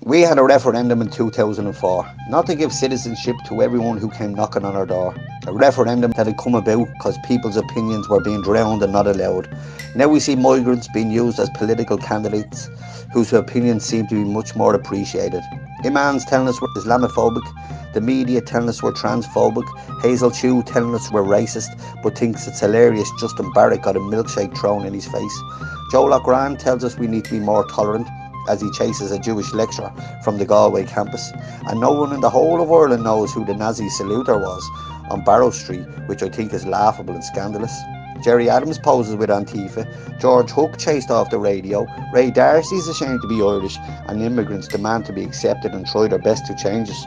We had a referendum in 2004, not to give citizenship to everyone who came knocking on our door. A referendum that had come about because people's opinions were being drowned and not allowed. Now we see migrants being used as political candidates whose opinions seem to be much more appreciated. Imams telling us we're Islamophobic, the media telling us we're transphobic, Hazel Chu telling us we're racist but thinks it's hilarious Justin Barrett got a milkshake thrown in his face. Joe Loughrane tells us we need to be more tolerant as he chases a Jewish lecturer from the Galway campus. And no one in the whole of Ireland knows who the Nazi saluter was on Barrow Street, which I think is laughable and scandalous. Jerry Adams poses with Antifa, George Hook chased off the radio, Ray Darcy's ashamed to be Irish, and immigrants demand to be accepted and try their best to change us.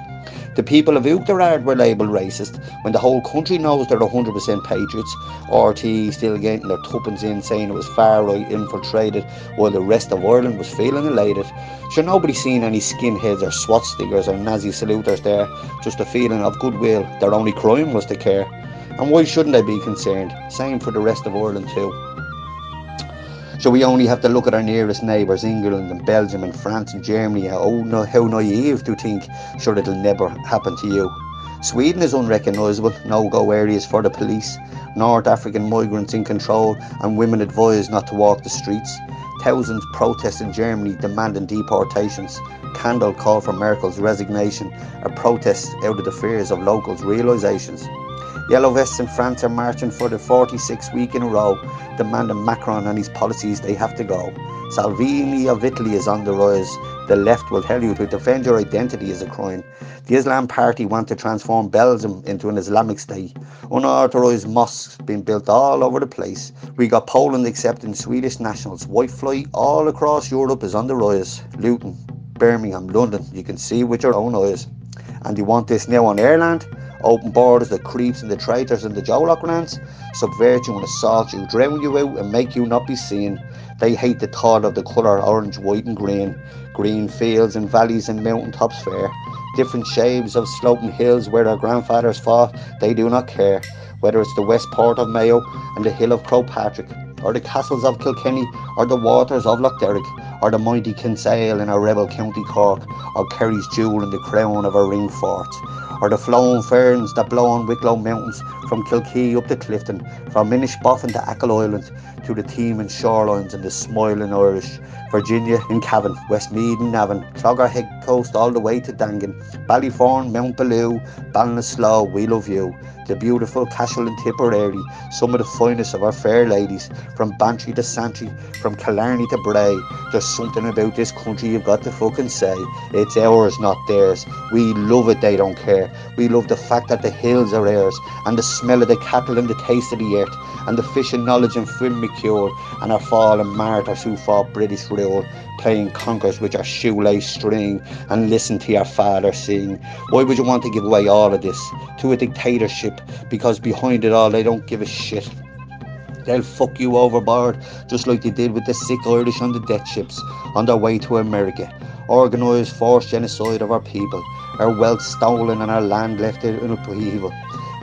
The people of Oughterard were labelled racist when the whole country knows they're 100% patriots. RT still getting their tuppence in saying it was far right infiltrated while the rest of Ireland was feeling elated. Sure, nobody seen any skinheads or SWAT stickers or Nazi saluters there, just a feeling of goodwill. Their only crime was to care. And why shouldn't they be concerned? Same for the rest of Ireland too. So we only have to look at our nearest neighbours, England and Belgium and France and Germany. Oh, no, how naive to think, sure, it'll never happen to you. Sweden is unrecognisable, no-go areas for the police, North African migrants in control and women advised not to walk the streets. Thousands protest in Germany demanding deportations. Candle call for Merkel's resignation, a protest out of the fears of locals' realisations. Yellow vests in France are marching for the 46th week in a row, demanding Macron and his policies they have to go. Salvini of Italy is on the rise. The left will tell you to defend your identity is a crime. The Islam Party want to transform Belgium into an Islamic state. Unauthorised mosques being built all over the place. We got Poland accepting Swedish nationals. White flight all across Europe is on the rise. Luton, Birmingham, London, you can see with your own eyes. And you want this now on Ireland? Open borders, the creeps and the traitors and the Joe Loughranes subvert you and assault you, drown you out and make you not be seen. They hate the thought of the colour orange, white and green. Green fields and valleys and mountain tops fair. Different shapes of sloping hills where their grandfathers fought, they do not care. Whether it's the West Port of Mayo and the hill of Crowpatrick, or the castles of Kilkenny, or the waters of Lough Derrick, or the mighty Kinsale in our rebel County Cork, or Kerry's jewel in the crown of our ring fort, or the flowing ferns that blow on Wicklow Mountains from Kilkee up to Clifton, from Inishboffin to Achill Island, to the teeming shorelines and the smiling Irish, Virginia in Cavan, Westmeath and Navan, Clogherhead coast all the way to Dangan, Ballyforn, Mount Ballou, Ballinasloe, we love you. The beautiful Cashel and Tipperary, some of the finest of our fair ladies, from Bantry to Santry, from Killarney to Bray. There's something about this country you've got to fucking say. It's ours, not theirs. We love it, they don't care. We love the fact that the hills are ours, and the smell of the cattle and the taste of the earth, and the fishing knowledge and Finn McCure, and our fallen martyrs who fought British rule, playing conkers with your shoelace string, and listen to your father sing. Why would you want to give away all of this to a dictatorship? Because behind it all they don't give a shit. They'll fuck you overboard just like they did with the sick Irish on the death ships on their way to America. Organised forced genocide of our people, our wealth stolen and our land left in upheaval.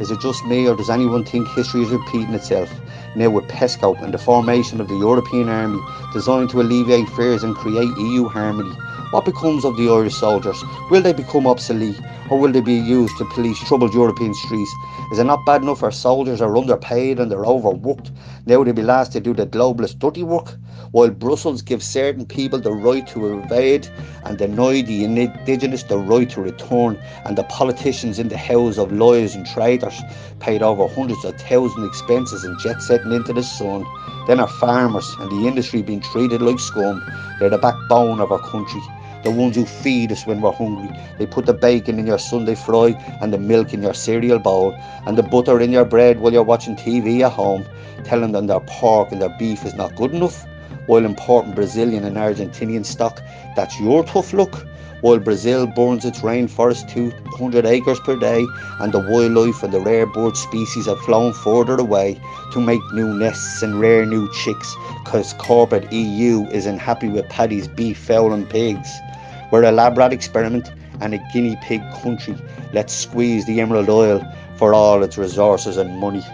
Is it just me, or does anyone think history is repeating itself now with PESCO and the formation of the European Army designed to alleviate fears and create EU harmony? What becomes of the Irish soldiers? Will they become obsolete, or will they be used to police troubled European streets? Is it not bad enough our soldiers are underpaid and they're overworked? Now they'll be last to do the globalist dirty work, while Brussels gives certain people the right to invade and deny the indigenous the right to return, and the politicians in the house of lies and traitors paid over hundreds of thousands expenses and jet setting into the sun. Then our farmers and the industry being treated like scum. They're the backbone of our country, the ones who feed us when we're hungry. They put the bacon in your Sunday fry and the milk in your cereal bowl and the butter in your bread while you're watching TV at home, telling them their pork and their beef is not good enough, while importing Brazilian and Argentinian stock. That's your tough luck. While Brazil burns its rainforest 200 acres per day, and the wildlife and the rare bird species have flown further away to make new nests and rear new chicks, because corporate EU isn't happy with Paddy's beef, fowl and pigs. We're a lab rat experiment and a guinea pig country. Let's squeeze the Emerald Isle for all its resources and money.